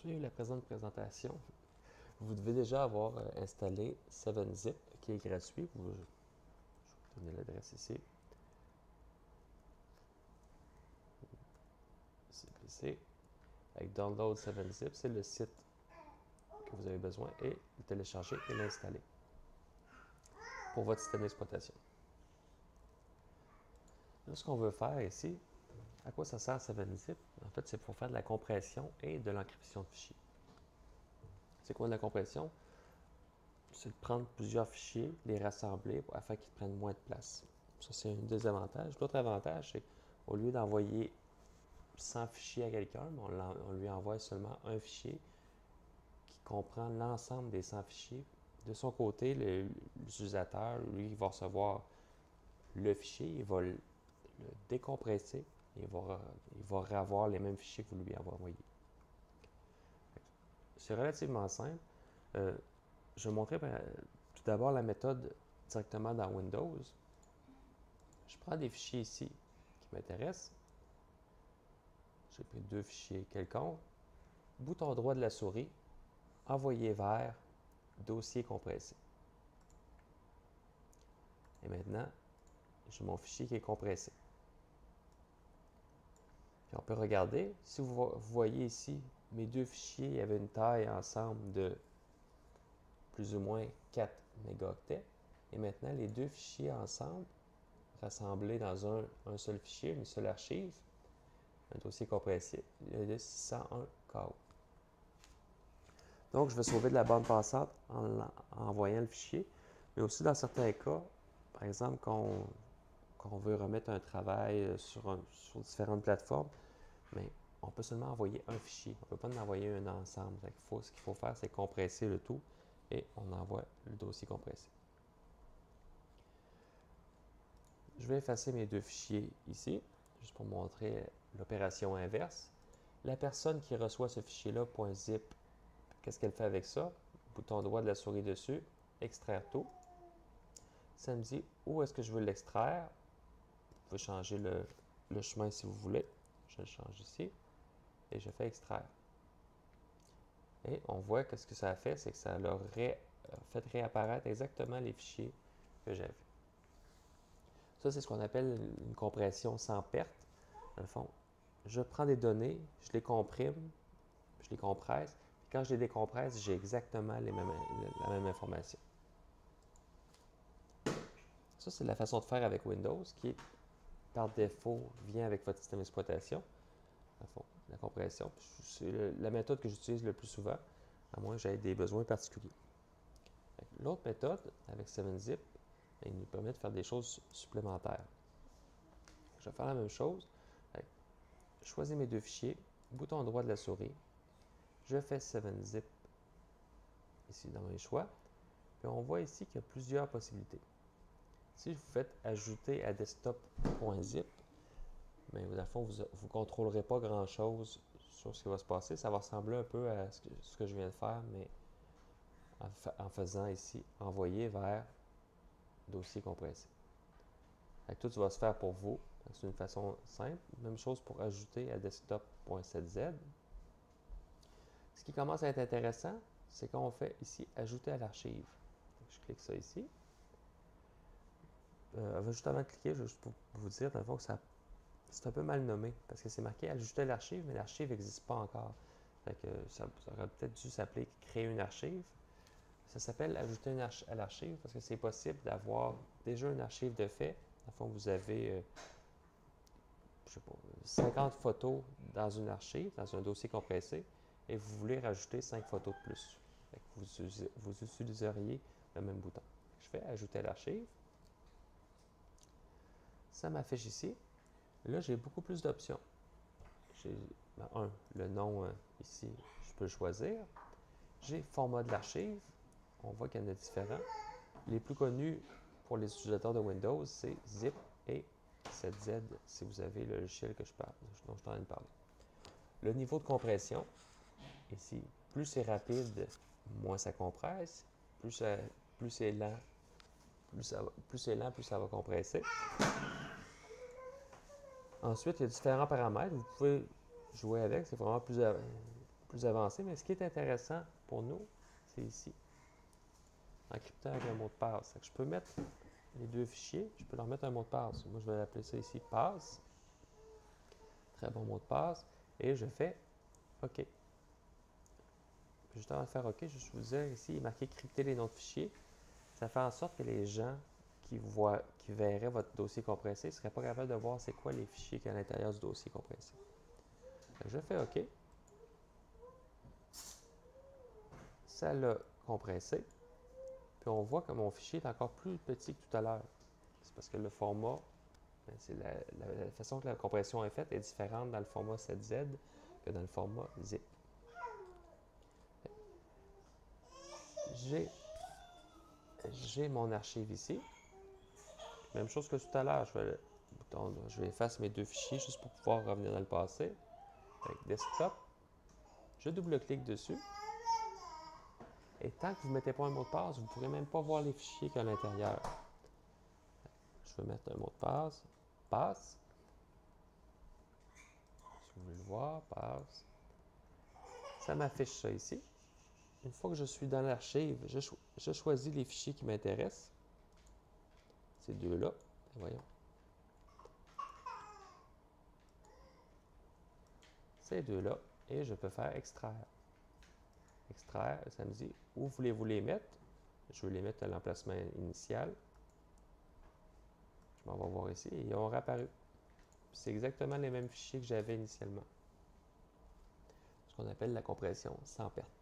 poursuivre la présente présentation, vous devez déjà avoir installé 7-Zip qui est gratuit. Je vais vous donner l'adresse ici. CPC. Avec Download 7-Zip, c'est le site que vous avez besoin et le télécharger et l'installer pour votre système d'exploitation. Là, ce qu'on veut faire ici, à quoi ça sert 7-Zip? En fait, c'est pour faire de la compression et de l'encryption de fichiers. C'est quoi de la compression? C'est de prendre plusieurs fichiers, les rassembler afin qu'ils prennent moins de place. Ça, c'est un des avantages. L'autre avantage, c'est qu'au lieu d'envoyer 100 fichiers à quelqu'un, on lui envoie seulement un fichier qui comprend l'ensemble des 100 fichiers. De son côté, l'utilisateur, lui, il va recevoir le fichier, il va le décompresser et il va revoir les mêmes fichiers que vous lui avez envoyés. C'est relativement simple. Je vais montrer tout d'abord la méthode directement dans Windows. Je prends des fichiers ici qui m'intéressent. J'ai pris deux fichiers quelconques. Bouton droit de la souris, envoyer vers, dossier compressé. Et maintenant, j'ai mon fichier qui est compressé. Puis on peut regarder, si vous voyez ici, mes deux fichiers avaient une taille ensemble de plus ou moins 4 mégaoctets. Et maintenant, les deux fichiers ensemble, rassemblés dans un seul fichier, une seule archive, un dossier compressé, il est de 601 KO. Donc, je vais sauver de la bande passante en envoyant le fichier, mais aussi dans certains cas, par exemple, quand on veut remettre un travail sur différentes plateformes, mais on peut seulement envoyer un fichier. On ne peut pas en envoyer un ensemble. Ce qu'il faut faire, c'est compresser le tout et on envoie le dossier compressé. Je vais effacer mes deux fichiers ici, juste pour montrer l'opération inverse. La personne qui reçoit ce fichier-là, .zip, qu'est-ce qu'elle fait avec ça? Bouton droit de la souris dessus, extraire tout. Ça me dit où est-ce que je veux l'extraire. Vous pouvez changer le chemin si vous voulez. Je le change ici et je fais extraire. Et on voit que ce que ça a fait, c'est que ça leur fait réapparaître exactement les fichiers que j'avais. Ça, c'est ce qu'on appelle une compression sans perte. Dans le fond, je prends des données, je les comprime, je les compresse, puis quand je les décompresse, j'ai exactement la même information. Ça, c'est la façon de faire avec Windows, qui, par défaut, vient avec votre système d'exploitation. Dans le fond, la compression. C'est la méthode que j'utilise le plus souvent, à moins que j'aie des besoins particuliers. L'autre méthode, avec 7-Zip, il nous permet de faire des choses supplémentaires. Je vais faire la même chose. Je choisis mes deux fichiers, bouton droit de la souris, je fais 7-Zip ici dans mes choix, puis on voit ici qu'il y a plusieurs possibilités. Si vous faites ajouter à desktop.zip, mais dans le fond, vous ne contrôlerez pas grand-chose sur ce qui va se passer. Ça va ressembler un peu à ce que je viens de faire, mais en faisant ici envoyer vers dossier compressé. Tout va se faire pour vous. C'est une façon simple. Même chose pour ajouter à desktop.7z. Ce qui commence à être intéressant, c'est quand on fait ici ajouter à l'archive. Je clique ça ici. Juste avant de cliquer, juste pour vous dire, dans le fond, que c'est un peu mal nommé parce que c'est marqué ajouter à l'archive, mais l'archive n'existe pas encore. Ça aurait peut-être dû s'appeler créer une archive. Ça s'appelle ajouter à l'archive parce que c'est possible d'avoir déjà une archive de fait. Dans le fond, vous avez je sais pas, 50 photos dans une archive, dans un dossier compressé, et vous voulez rajouter 5 photos de plus. Vous utiliseriez le même bouton. Je fais ajouter à l'archive. Ça m'affiche ici. Là, j'ai beaucoup plus d'options. J'ai, le nom ici, je peux le choisir. J'ai format de l'archive. On voit qu'il y en a différents. Les plus connus pour les utilisateurs de Windows, c'est Zip et 7Z si vous avez le logiciel dont je suis en train de parler. Le niveau de compression, ici, plus c'est rapide, moins ça compresse. Plus c'est lent, plus ça va compresser. Ensuite, il y a différents paramètres. Vous pouvez jouer avec. C'est vraiment plus avancé, mais ce qui est intéressant pour nous, c'est ici, encrypté avec un mot de passe. Je peux mettre les deux fichiers, je peux leur mettre un mot de passe. Moi, je vais appeler ça ici passe. Très bon mot de passe. Et je fais OK. Juste avant de faire OK, je vous dire ici, il est marqué crypter les noms de fichiers. Ça fait en sorte que les gens qui verraient votre dossier compressé ne seraient pas capables de voir c'est quoi les fichiers qu'il y a à l'intérieur du dossier compressé. Je fais OK. Ça l'a compressé. Puis on voit que mon fichier est encore plus petit que tout à l'heure. C'est parce que le format, c'est la façon que la compression est faite est différente dans le format 7Z que dans le format zip. J'ai mon archive ici. Même chose que tout à l'heure, je vais effacer mes deux fichiers juste pour pouvoir revenir dans le passé. Avec Desktop, je double-clique dessus. Et tant que vous ne mettez pas un mot de passe, vous ne pourrez même pas voir les fichiers qu'il y a à l'intérieur. Je vais mettre un mot de passe. Passe. Si vous voulez le voir, passe. Ça m'affiche ça ici. Une fois que je suis dans l'archive, je choisis les fichiers qui m'intéressent. Ces deux-là. Voyons. Ces deux-là. Et je peux faire extraire. Extraire, ça me dit où voulez-vous les mettre. Je veux les mettre à l'emplacement initial. Je m'en vais voir ici et ils ont réapparu. C'est exactement les mêmes fichiers que j'avais initialement. Ce qu'on appelle la compression sans perte.